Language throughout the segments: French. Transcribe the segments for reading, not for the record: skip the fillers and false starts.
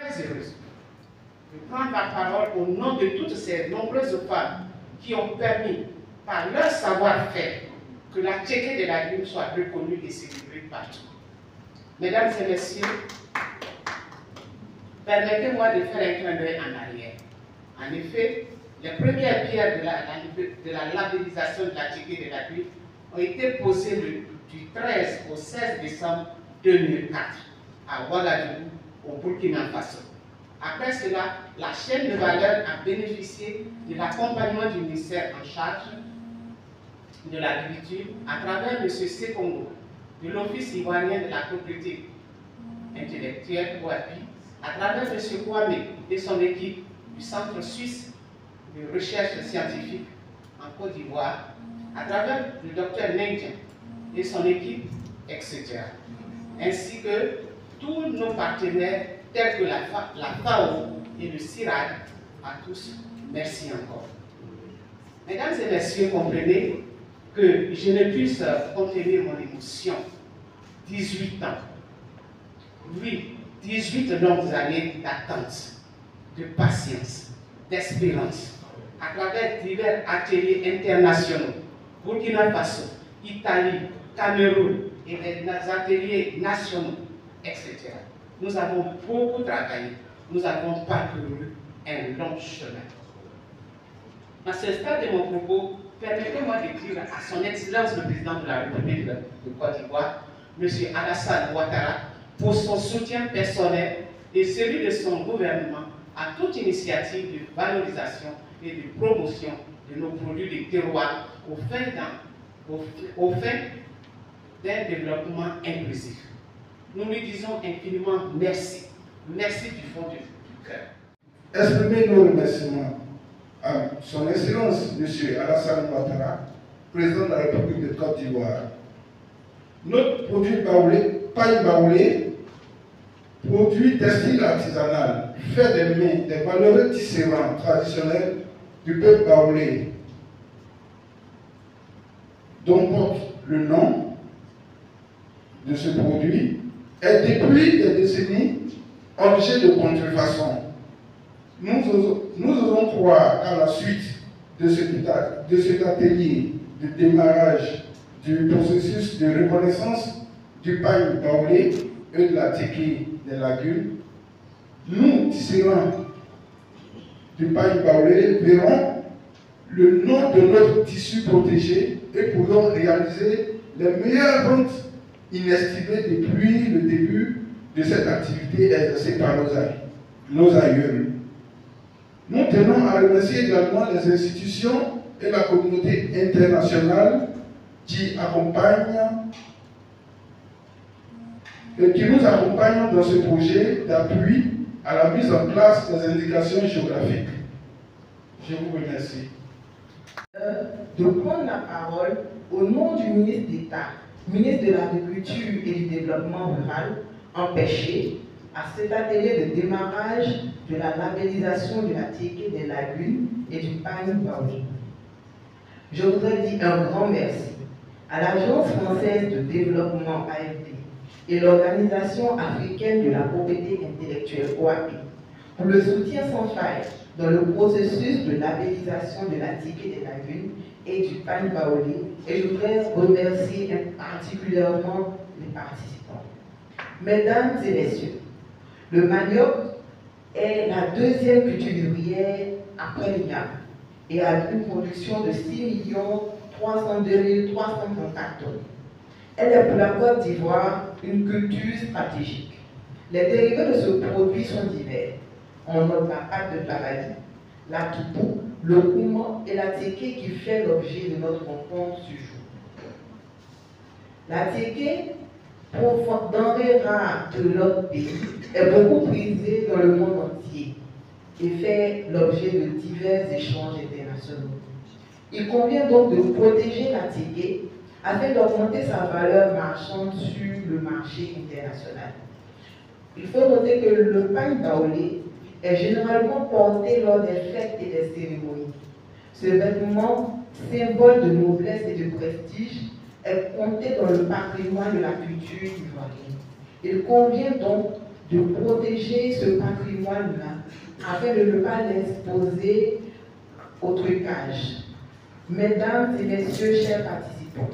Très heureuse de prendre la parole au nom de toutes ces nombreuses femmes qui ont permis, par leur savoir-faire, que la Tchéquée de la Lune soit reconnue et célébrée partout. Mesdames et messieurs, permettez-moi de faire un clin d'œil en arrière. En effet, les premières pierres de la labellisation de la Tchéquée de la Lune ont été posées du 13 au 16 décembre 2004 à Ouagadougou, au Burkina Faso. Après cela, la chaîne de valeur a bénéficié de l'accompagnement du ministère en charge de l'agriculture à travers M. Sekongo, de l'Office ivoirien de la propriété intellectuelle OAPI, à travers M. Kouame et son équipe du Centre suisse de recherche scientifique en Côte d'Ivoire, à travers le Dr Nengdien et son équipe, etc. Ainsi que tous nos partenaires tels que la FAO et le CIRAD. À tous, merci encore. Mesdames et messieurs, comprenez que je ne puisse contenir mon émotion. 18 ans. Oui, 18 longues années d'attente, de patience, d'espérance, à travers divers ateliers internationaux, Burkina Faso, Italie, Cameroun et les ateliers nationaux, etc. Nous avons beaucoup travaillé, nous avons parcouru un long chemin. À ce stade de mon propos, permettez-moi de dire à son Excellence le Président de la République de Côte d'Ivoire, M. Alassane Ouattara, pour son soutien personnel et celui de son gouvernement à toute initiative de valorisation et de promotion de nos produits de terroir au fin d'un développement inclusif. Nous lui disons infiniment merci. Merci du fond du cœur. Exprimer nos remerciements à son Excellence M. Alassane Ouattara, Président de la République de Côte d'Ivoire. Notre produit baoulé, paille baoulé, produit textile artisanal, fait des mains, des valeureux tisserands traditionnels du peuple baoulé, dont porte le nom de ce produit, est depuis des décennies objet de contrefaçon. Nous osons croire qu'à la suite de cet atelier de démarrage du processus de reconnaissance du paille baoulé et de la Tchéquée des lagunes, nous, tisserands du paille baoulé, verrons le nom de notre tissu protégé et pourrons réaliser les meilleures ventes inestimées depuis le début de cette activité exercée par nos aïeuls. Nous tenons à remercier également les institutions et la communauté internationale qui nous accompagnent dans ce projet d'appui à la mise en place des indications géographiques. Je vous remercie. De prendre la parole au nom du ministre d'État, ministre de l'Agriculture et du Développement rural, empêché à cet atelier de démarrage de la labellisation de la Tchéquée des lagunes et du paille baoulé. Je voudrais dire un grand merci à l'Agence française de développement AFD et l'Organisation africaine de la propriété intellectuelle OAPI pour le soutien sans faille dans le processus de labellisation de la Tchéquée des lagunes et du paille baoulé, et je voudrais remercier particulièrement les participants. Mesdames et messieurs, le manioc est la deuxième culture ouvrière après l'INAM et a une production de 6 302 334 tonnes. Elle est pour la Côte d'Ivoire une culture stratégique. Les dérivés de ce produit sont divers. On note la pâte de Plavadi, la toupou, le kouma et la tchéké qui fait l'objet de notre rencontre ce jour. La tchéké, denrée rare de notre pays, est beaucoup prisée dans le monde entier et fait l'objet de divers échanges internationaux. Il convient donc de protéger la tchéké afin d'augmenter sa valeur marchande sur le marché international. Il faut noter que le paille baoulé est généralement porté lors des fêtes et des cérémonies. Ce vêtement, symbole de noblesse et de prestige, est compté dans le patrimoine de la culture ivoirienne. Il convient donc de protéger ce patrimoine-là afin de ne pas l'exposer au trucage. Mesdames et messieurs, chers participants,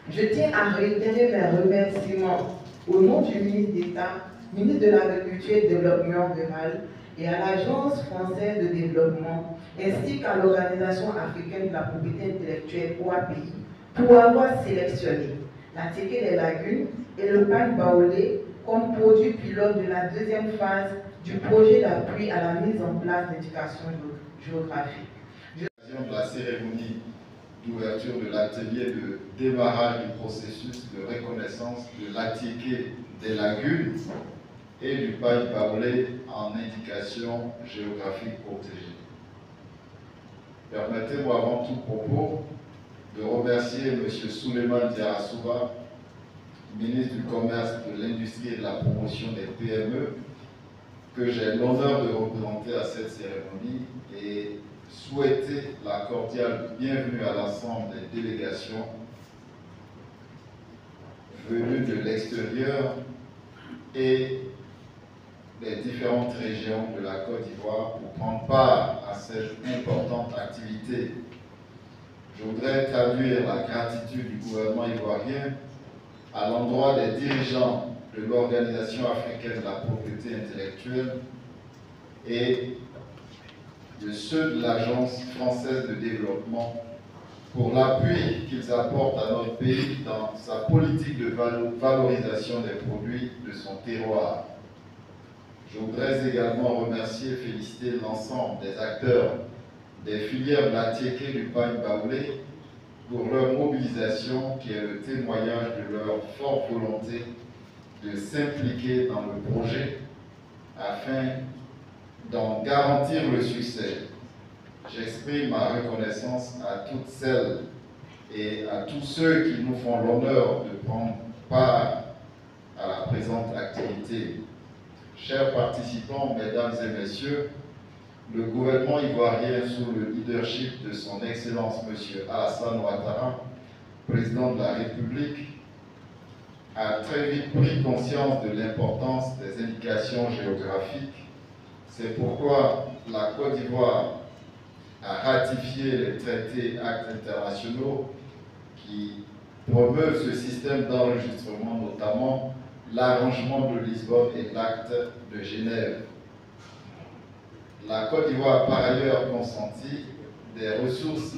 je tiens à réitérer mes remerciements au nom du ministre d'État, ministre de l'Agriculture et du Développement rural, et à l'Agence française de développement, ainsi qu'à l'Organisation africaine de la propriété intellectuelle OAPI, pour avoir sélectionné la tiéké des lagunes et le pain baoulé comme produit pilote de la deuxième phase du projet d'appui à la mise en place d'éducation géographique. De la cérémonie d'ouverture de l'atelier de démarrage du processus de reconnaissance de la tiéké des lagunes et du pain baoulé en indication géographique protégée. Permettez-moi avant tout propos de remercier M. Souleymane Diarra-Souba, ministre du Commerce, de l'Industrie et de la Promotion des PME, que j'ai l'honneur de représenter à cette cérémonie et souhaiter la cordiale bienvenue à l'ensemble des délégations venues de l'extérieur et des différentes régions de la Côte d'Ivoire pour prendre part à cette importante activité. Je voudrais traduire la gratitude du gouvernement ivoirien à l'endroit des dirigeants de l'Organisation africaine de la propriété intellectuelle et de ceux de l'Agence française de développement pour l'appui qu'ils apportent à notre pays dans sa politique de valorisation des produits de son terroir. Je voudrais également remercier et féliciter l'ensemble des acteurs des filières de la tiéké du pain baoulé pour leur mobilisation qui est le témoignage de leur forte volonté de s'impliquer dans le projet afin d'en garantir le succès. J'exprime ma reconnaissance à toutes celles et à tous ceux qui nous font l'honneur de prendre part à la présente activité. Chers participants, mesdames et messieurs, le gouvernement ivoirien, sous le leadership de son Excellence M. Alassane Ouattara, président de la République, a très vite pris conscience de l'importance des indications géographiques. C'est pourquoi la Côte d'Ivoire a ratifié les traités actes internationaux qui promeuvent ce système d'enregistrement, notamment l'arrangement de Lisbonne et l'acte de Genève. La Côte d'Ivoire a par ailleurs consenti des ressources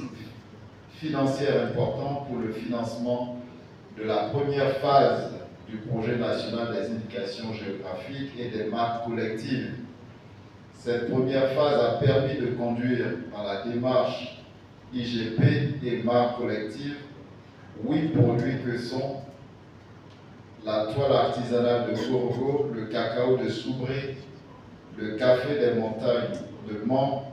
financières importantes pour le financement de la première phase du projet national des indications géographiques et des marques collectives. Cette première phase a permis de conduire dans la démarche IGP et marques collectives 8 produits que sont la toile artisanale de Korogo, le cacao de Soubré, le café des montagnes de Mans,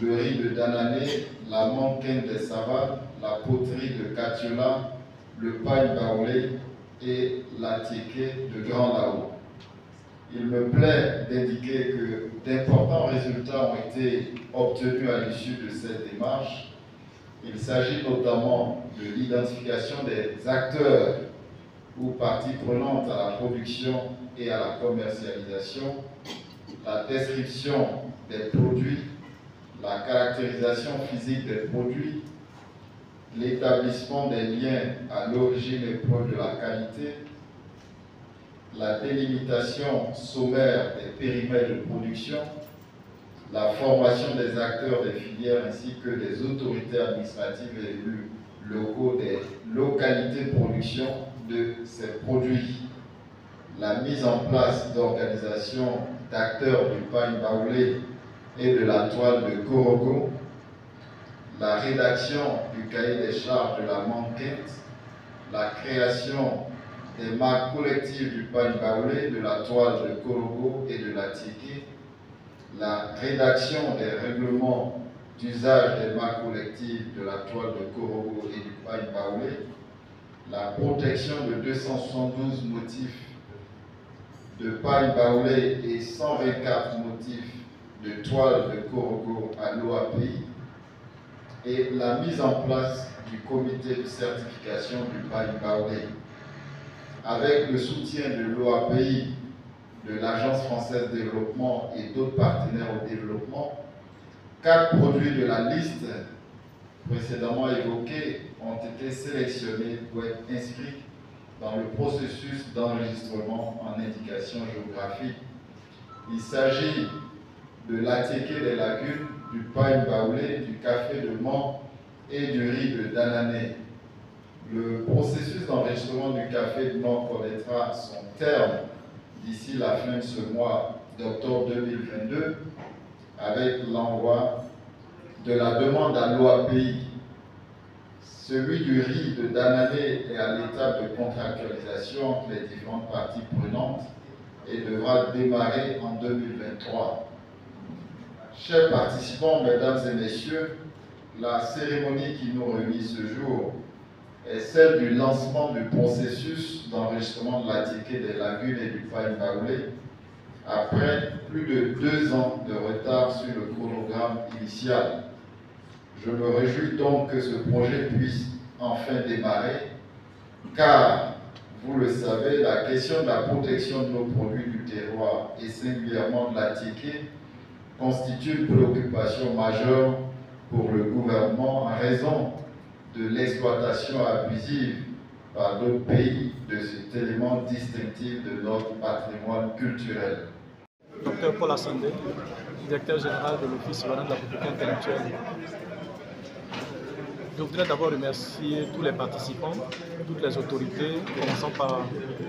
le riz de Danané, la manquine des savanes, la poterie de Katiola, le pain baoulé et la tiéké de Grand Lao. Il me plaît d'indiquer que d'importants résultats ont été obtenus à l'issue de cette démarche. Il s'agit notamment de l'identification des acteurs ou parties prenantes à la production et à la commercialisation, la description des produits, la caractérisation physique des produits, l'établissement des liens à l'origine et preuve de la qualité, la délimitation sommaire des périmètres de production, la formation des acteurs des filières ainsi que des autorités administratives et élus locaux des localités de production de ces produits, la mise en place d'organisations d'acteurs du pain baoulé et de la toile de Korogo, la rédaction du cahier des charges de la manquette, la création des marques collectives du pain baoulé, de la toile de Korogo et de la tiéké, la rédaction des règlements d'usage des marques collectives de la toile de Korogo et du pain baoulé, la protection de 272 motifs de pain baoulé et 124 motifs de toile de Korogo à l'OAPI et la mise en place du comité de certification du pain baoulé. Avec le soutien de l'OAPI, de l'Agence française de développement et d'autres partenaires au développement, 4 produits de la liste précédemment évoqués ont été sélectionnés pour être inscrits dans le processus d'enregistrement en indication géographique. Il s'agit de l'attiéké des lagunes, du pain baoulé, du café de menthe et du riz de Danané. Le processus d'enregistrement du café de menthe connaîtra son terme d'ici la fin de ce mois d'octobre 2022 avec l'envoi de la demande à l'OAPI. Celui du riz de Danané est à l'étape de contractualisation entre les différentes parties prenantes et devra démarrer en 2023. Chers participants, mesdames et messieurs, la cérémonie qui nous réunit ce jour est celle du lancement du processus d'enregistrement de l'attiéké des lagunes et du pain baoulé après plus de 2 ans de retard sur le chronogramme initial. Je me réjouis donc que ce projet puisse enfin démarrer, car, vous le savez, la question de la protection de nos produits du terroir et singulièrement de l'attiéké constitue une préoccupation majeure pour le gouvernement en raison de l'exploitation abusive par d'autres pays de cet élément distinctif de notre patrimoine culturel. Docteur Paul Assandé, directeur général de l'Office souverain de la propriété intellectuelle. Je voudrais d'abord remercier tous les participants, toutes les autorités, commençant par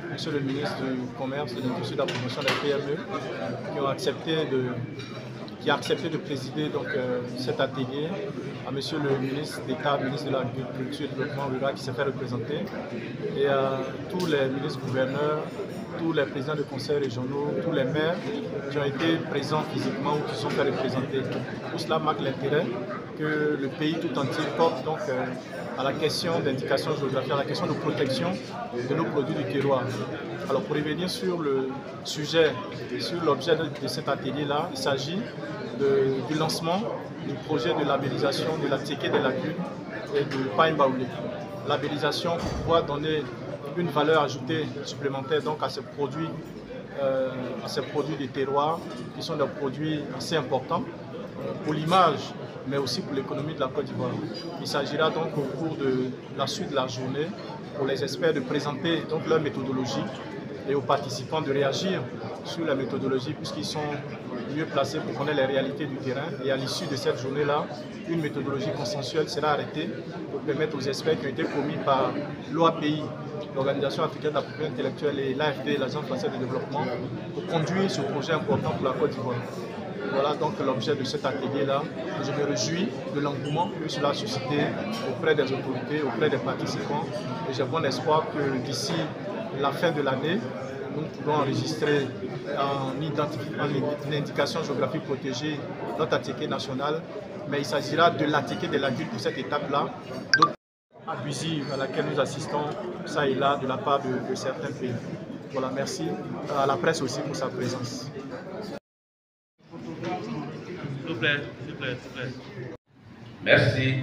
Monsieur le ministre du Commerce, de l'Industrie et de la Promotion des PME, qui a accepté de présider donc, cet atelier, à Monsieur le ministre d'État, ministre de l'Agriculture et du Développement rural qui s'est fait représenter, et à tous les ministres gouverneurs, tous les présidents de conseils régionaux, tous les maires qui ont été présents physiquement ou qui sont fait représenter. Tout cela marque l'intérêt que le pays tout entier porte donc à la question d'indication géographique, à la question de protection de nos produits du terroir. Alors pour revenir sur le sujet, sur l'objet de cet atelier-là, il s'agit du lancement du projet de labellisation de l'attiéké des lagunes et du pain baoulé. Labellisation pour pouvoir donner une valeur ajoutée supplémentaire donc à ces produits des terroirs qui sont des produits assez importants pour l'image mais aussi pour l'économie de la Côte d'Ivoire. Il s'agira donc au cours de la suite de la journée pour les experts de présenter donc leur méthodologie et aux participants de réagir sur la méthodologie puisqu'ils sont mieux placés pour connaître les réalités du terrain. Et à l'issue de cette journée-là, une méthodologie consensuelle sera arrêtée pour permettre aux experts qui ont été commis par l'OAPI, l'Organisation africaine de la propriété intellectuelle, et l'AFD, l'Agence française de développement, pour conduire ce projet important pour la Côte d'Ivoire. Voilà donc l'objet de cet atelier-là. Je me réjouis de l'engouement que cela a suscité auprès des autorités, auprès des participants. Et j'ai bon espoir que d'ici la fin de l'année, nous pourrons enregistrer en indication géographique protégée notre attiéké national. Mais il s'agira de l'attiéké des lagunes pour cette étape-là, abusive à laquelle nous assistons ça et là de la part de certains pays. Voilà, merci à la presse aussi pour sa présence. S'il vous plaît, s'il vous plaît, s'il vous plaît. Merci.